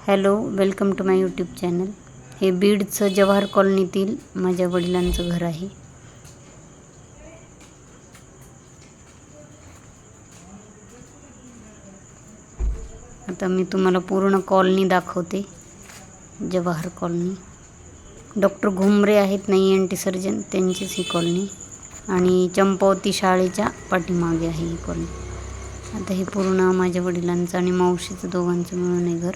Hello, welcome to my YouTube channel. हे बीडचं जवाहर कॉलनीतील माझ्या वडिलांचं घर आहे. आता मी तुम्हाला पूर्ण कॉलनी दाखवते. जवाहर कॉलनी. डॉक्टर घुमरे आहेत ENT सर्जन, त्यांचीच ही कॉलनी. आणि चंपावती शाळेच्या पाठीमागे आहे ही कॉलनी. आता हे पूर्ण माझ्या वडिलांचं आणि मावशीचं दोघांचं मिळून आहे घर.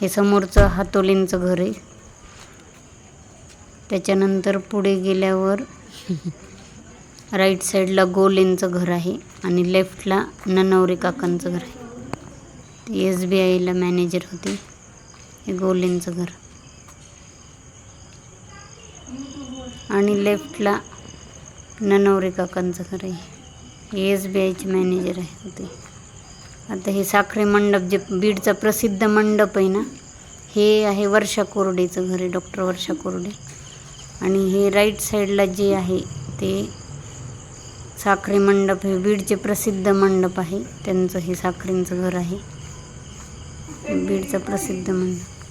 हे समोरचं हातोलींचं घर आहे. त्याच्यानंतर पुढे गेल्यावर राईट साईडला गोलेंचं घर आहे आणि लेफ्टला ननवरे काकांचं घर आहे. ते SBIला मॅनेजर होते. हे गोलेंचं घर आणि लेफ्टला ननवरे काकांचं घर आहे. हे SBIचे मॅनेजर होते. आता हे साखरे मंडप, जे बीडचा प्रसिद्ध मंडप आहे ना, हे आहे वर्षा कोरडेचं घर आहे, डॉक्टर वर्षा कोरडे. आणि हे राईट साईडला जे आहे ते साखरे मंडप, हे बीडचे प्रसिद्ध मंडप आहे. त्यांचं हे साखरेंचं घर आहे. बीडचं प्रसिद्ध मंडप.